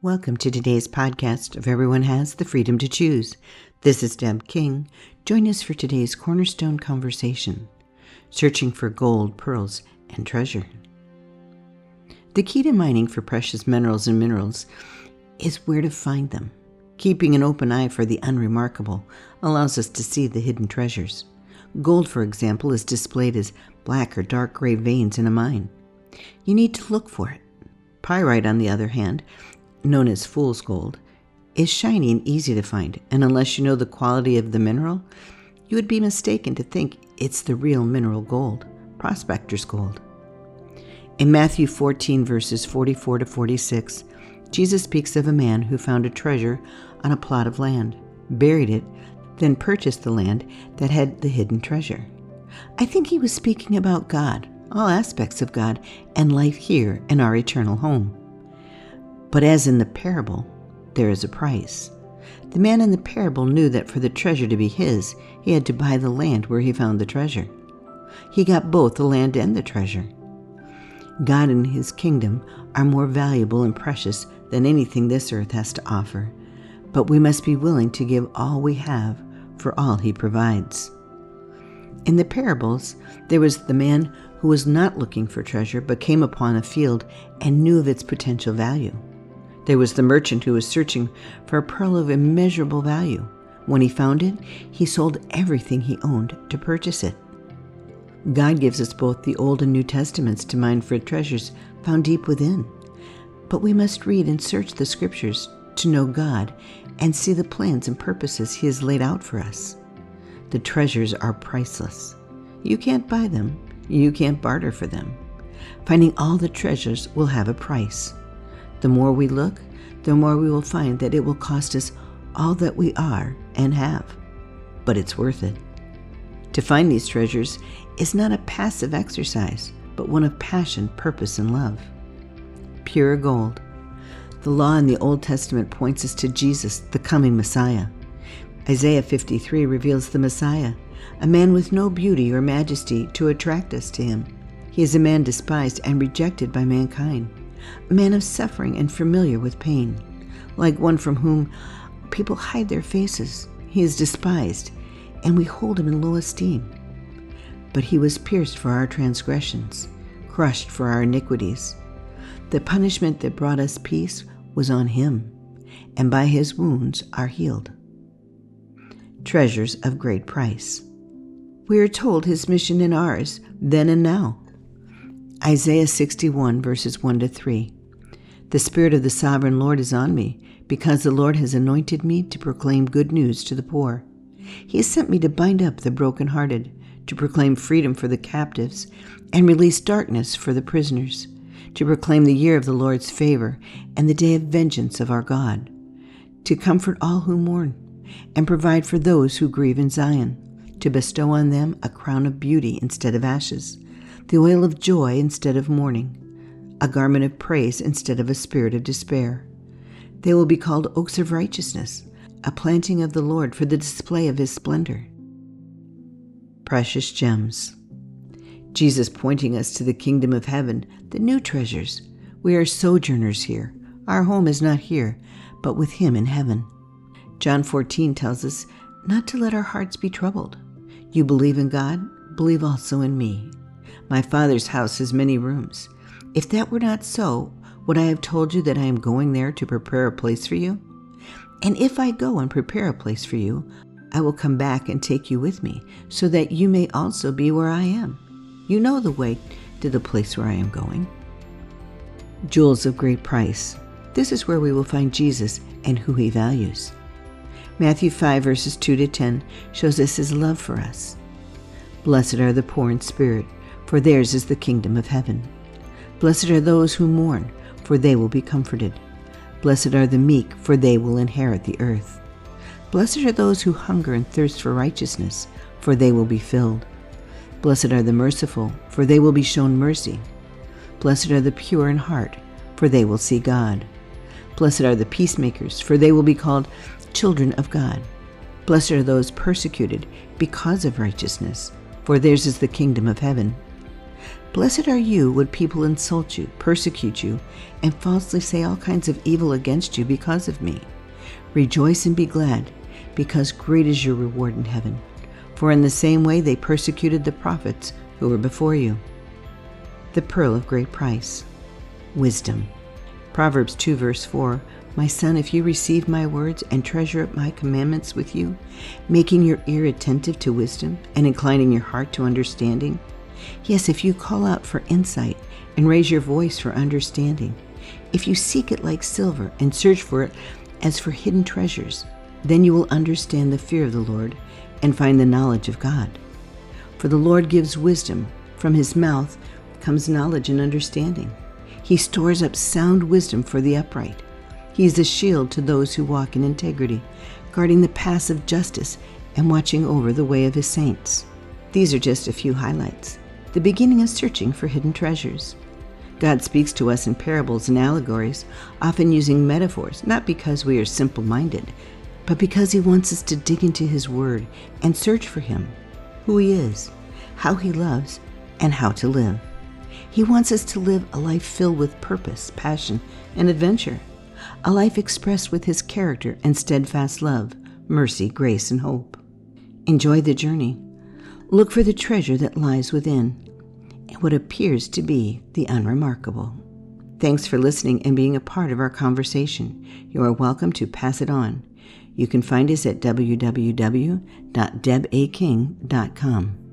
Welcome to today's podcast of Everyone Has the Freedom to Choose. This is Deb King. Join us for today's Cornerstone Conversation, searching for gold, pearls, and treasure. The key to mining for precious minerals and minerals is where to find them. Keeping an open eye for the unremarkable allows us to see the hidden treasures. Gold, for example, is displayed as black or dark gray veins in a mine. You need to look for it. Pyrite, on the other hand, known as fool's gold, is shiny and easy to find, and unless you know the quality of the mineral, you would be mistaken to think it's the real mineral gold, prospector's gold. In Matthew 14, verses 44 to 46, Jesus speaks of a man who found a treasure on a plot of land, buried it, then purchased the land that had the hidden treasure. I think he was speaking about God, all aspects of God, and life here in our eternal home. But as in the parable, there is a price. The man in the parable knew that for the treasure to be his, he had to buy the land where he found the treasure. He got both the land and the treasure. God and his kingdom are more valuable and precious than anything this earth has to offer, but we must be willing to give all we have for all he provides. In the parables, there was the man who was not looking for treasure but came upon a field and knew of its potential value. There was the merchant who was searching for a pearl of immeasurable value. When he found it, he sold everything he owned to purchase it. God gives us both the Old and New Testaments to mine for treasures found deep within. But we must read and search the Scriptures to know God and see the plans and purposes he has laid out for us. The treasures are priceless. You can't buy them. You can't barter for them. Finding all the treasures will have a price. The more we look, the more we will find that it will cost us all that we are and have. But it's worth it. To find these treasures is not a passive exercise, but one of passion, purpose, and love. Pure gold. The law in the Old Testament points us to Jesus, the coming Messiah. Isaiah 53 reveals the Messiah, a man with no beauty or majesty to attract us to him. He is a man despised and rejected by mankind, a man of suffering and familiar with pain. Like one from whom people hide their faces, he is despised, and we hold him in low esteem. But he was pierced for our transgressions, crushed for our iniquities. The punishment that brought us peace was on him, and by his wounds are healed. Treasures of great price. We are told his mission and ours, then and now. Isaiah 61, verses 1 to 3. The Spirit of the Sovereign Lord is on me, because the Lord has anointed me to proclaim good news to the poor. He has sent me to bind up the brokenhearted, to proclaim freedom for the captives, and release darkness for the prisoners, to proclaim the year of the Lord's favor and the day of vengeance of our God, to comfort all who mourn, and provide for those who grieve in Zion, to bestow on them a crown of beauty instead of ashes, the oil of joy instead of mourning, a garment of praise instead of a spirit of despair. They will be called oaks of righteousness, a planting of the Lord for the display of his splendor. Precious gems. Jesus pointing us to the kingdom of heaven, the new treasures. We are sojourners here. Our home is not here, but with him in heaven. John 14 tells us not to let our hearts be troubled. You believe in God, believe also in me. My Father's house has many rooms. If that were not so, would I have told you that I am going there to prepare a place for you? And if I go and prepare a place for you, I will come back and take you with me, so that you may also be where I am. You know the way to the place where I am going. Jewels of great price. This is where we will find Jesus and who he values. Matthew 5, verses 2 to 10 shows us his love for us. Blessed are the poor in spirit, for theirs is the kingdom of heaven. Blessed are those who mourn, for they will be comforted. Blessed are the meek, for they will inherit the earth. Blessed are those who hunger and thirst for righteousness, for they will be filled. Blessed are the merciful, for they will be shown mercy. Blessed are the pure in heart, for they will see God. Blessed are the peacemakers, for they will be called children of God. Blessed are those persecuted because of righteousness, for theirs is the kingdom of heaven. Blessed are you when people insult you, persecute you, and falsely say all kinds of evil against you because of me. Rejoice and be glad, because great is your reward in heaven. For in the same way they persecuted the prophets who were before you. The pearl of great price. Wisdom. Proverbs 2 verse 4, My son, if you receive my words and treasure up my commandments with you, making your ear attentive to wisdom and inclining your heart to understanding. Yes, if you call out for insight and raise your voice for understanding, if you seek it like silver and search for it as for hidden treasures, then you will understand the fear of the Lord and find the knowledge of God. For the Lord gives wisdom. From his mouth comes knowledge and understanding. He stores up sound wisdom for the upright. He is a shield to those who walk in integrity, guarding the paths of justice and watching over the way of his saints. These are just a few highlights. The beginning of searching for hidden treasures. God speaks to us in parables and allegories, often using metaphors, not because we are simple-minded, but because he wants us to dig into his word and search for him, who he is, how he loves, and how to live. He wants us to live a life filled with purpose, passion, and adventure, a life expressed with his character and steadfast love, mercy, grace, and hope. Enjoy the journey. Look for the treasure that lies within, and what appears to be the unremarkable. Thanks for listening and being a part of our conversation. You are welcome to pass it on. You can find us at www.debaking.com.